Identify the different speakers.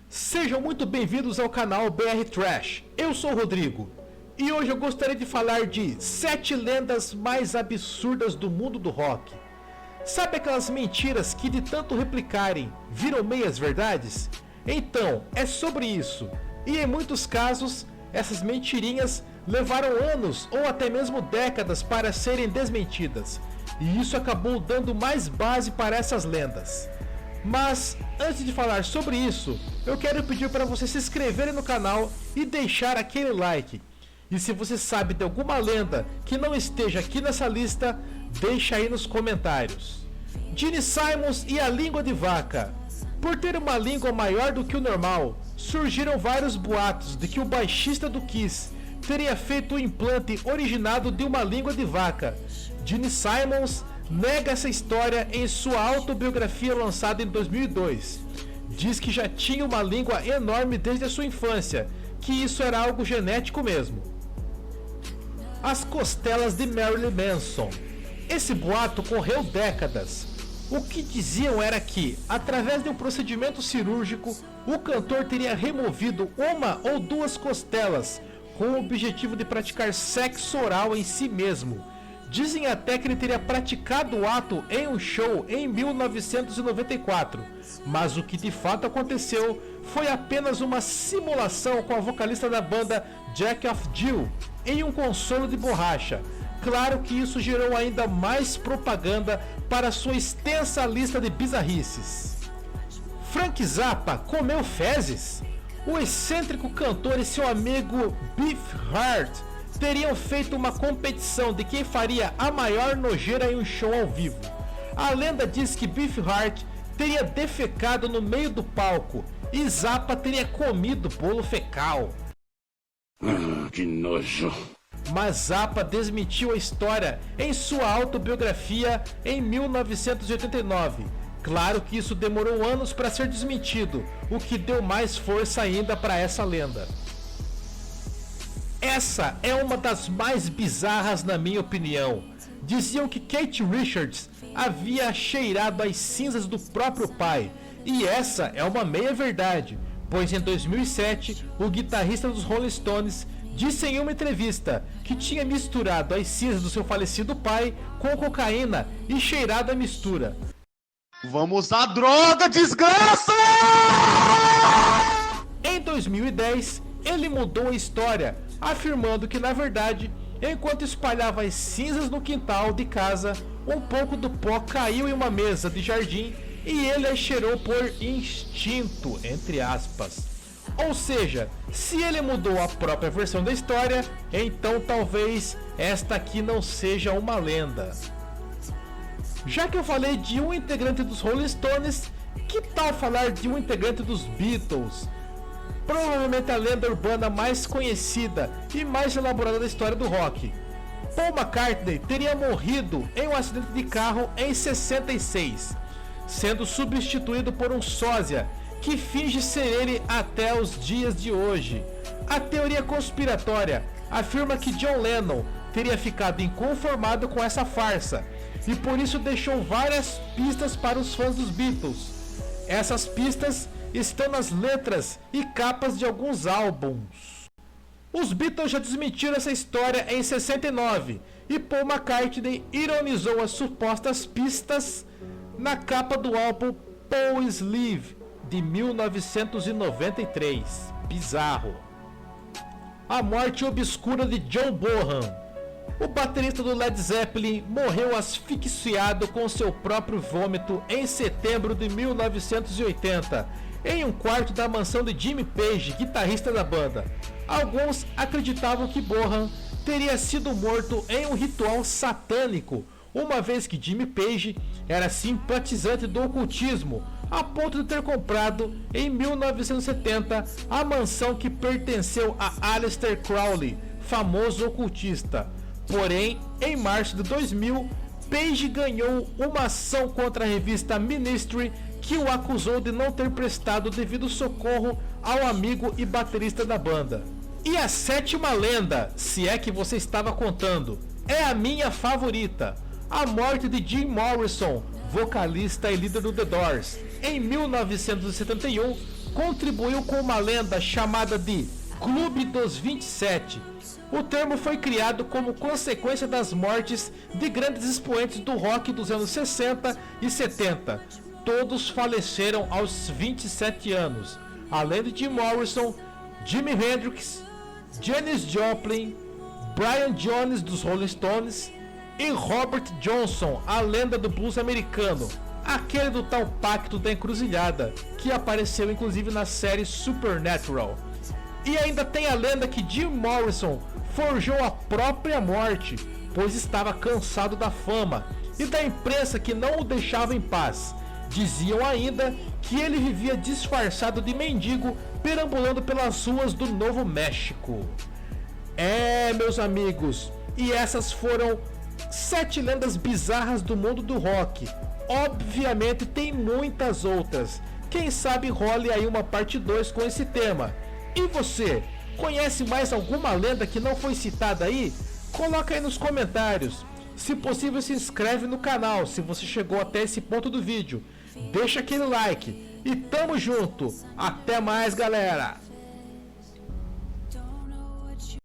Speaker 1: Sejam muito bem-vindos ao canal BR Trash. Eu sou o Rodrigo e hoje eu gostaria de falar de 7 lendas mais absurdas do mundo do rock. Sabe aquelas mentiras que de tanto replicarem viram meias verdades? Então, é sobre isso. E em muitos casos, essas mentirinhas levaram anos ou até mesmo décadas para serem desmentidas. E isso acabou dando mais base para essas lendas. Mas, antes de falar sobre isso, eu quero pedir para você se inscreverem no canal e deixar aquele like. E se você sabe de alguma lenda que não esteja aqui nessa lista, deixa aí nos comentários. Gene Simmons e a língua de vaca. Por ter uma língua maior do que o normal, surgiram vários boatos de que o baixista do Kiss teria feito o implante originado de uma língua de vaca. Gene Simmons nega essa história em sua autobiografia lançada em 2002. Diz que já tinha uma língua enorme desde a sua infância, que isso era algo genético mesmo. As costelas de Marilyn Manson. Esse boato correu décadas. O que diziam era que, através de um procedimento cirúrgico, o cantor teria removido uma ou duas costelas, com o objetivo de praticar sexo oral em si mesmo. Dizem até que ele teria praticado o ato em um show em 1994, mas o que de fato aconteceu foi apenas uma simulação com a vocalista da banda Jack of Jill em um consolo de borracha. Claro que isso gerou ainda mais propaganda para sua extensa lista de bizarrices. Frank Zappa comeu fezes? O excêntrico cantor e seu amigo Beefheart teriam feito uma competição de quem faria a maior nojeira em um show ao vivo. A lenda diz que Beefheart teria defecado no meio do palco e Zappa teria comido bolo fecal.
Speaker 2: Que nojo.
Speaker 1: Mas Zappa desmentiu a história em sua autobiografia em 1989. Claro que isso demorou anos para ser desmentido, o que deu mais força ainda para essa lenda. Essa é uma das mais bizarras na minha opinião. Diziam que Keith Richards havia cheirado as cinzas do próprio pai, e essa é uma meia verdade, pois em 2007 o guitarrista dos Rolling Stones disse em uma entrevista que tinha misturado as cinzas do seu falecido pai com cocaína e cheirado a mistura.
Speaker 3: Vamos usar droga, desgraça!
Speaker 1: Em 2010, ele mudou a história, afirmando que na verdade, enquanto espalhava as cinzas no quintal de casa, um pouco do pó caiu em uma mesa de jardim e ele as cheirou por instinto, entre aspas. Ou seja, se ele mudou a própria versão da história, então talvez esta aqui não seja uma lenda. Já que eu falei de um integrante dos Rolling Stones, que tal falar de um integrante dos Beatles? Provavelmente a lenda urbana mais conhecida e mais elaborada da história do rock. Paul McCartney teria morrido em um acidente de carro em 66, sendo substituído por um sósia que finge ser ele até os dias de hoje. A teoria conspiratória afirma que John Lennon teria ficado inconformado com essa farsa e por isso deixou várias pistas para os fãs dos Beatles. Essas pistas estão nas letras e capas de alguns álbuns. Os Beatles já desmentiram essa história em 69 e Paul McCartney ironizou as supostas pistas na capa do álbum Paul Sleeve de 1993. Bizarro. A morte obscura de John Bonham. O baterista do Led Zeppelin morreu asfixiado com seu próprio vômito em setembro de 1980, em um quarto da mansão de Jimmy Page, guitarrista da banda. Alguns acreditavam que Bonham teria sido morto em um ritual satânico, uma vez que Jimmy Page era simpatizante do ocultismo, a ponto de ter comprado em 1970 a mansão que pertenceu a Aleister Crowley, famoso ocultista. Porém, em março de 2000, Page ganhou uma ação contra a revista Ministry, que o acusou de não ter prestado devido socorro ao amigo e baterista da banda. E a sétima lenda, se é que você estava contando, é a minha favorita. a morte de Jim Morrison, vocalista e líder do The Doors, em 1971, contribuiu com uma lenda chamada de Clube dos 27. O termo foi criado como consequência das mortes de grandes expoentes do rock dos anos 60 e 70. Todos faleceram aos 27 anos, além de Jim Morrison, Jimi Hendrix, Janis Joplin, Brian Jones dos Rolling Stones e Robert Johnson, a lenda do blues americano, aquele do tal Pacto da Encruzilhada, que apareceu inclusive na série Supernatural. E ainda tem a lenda que Jim Morrison forjou a própria morte, pois estava cansado da fama e da imprensa que não o deixava em paz. Diziam ainda que ele vivia disfarçado de mendigo, perambulando pelas ruas do Novo México. Meus amigos, e essas foram 7 lendas bizarras do mundo do rock. Obviamente tem muitas outras. Quem sabe role aí uma parte 2 com esse tema. E você, conhece mais alguma lenda que não foi citada aí? Coloca aí nos comentários. Se possível, se inscreve no canal se você chegou até esse ponto do vídeo. Deixa aquele like e tamo junto. Até mais, galera!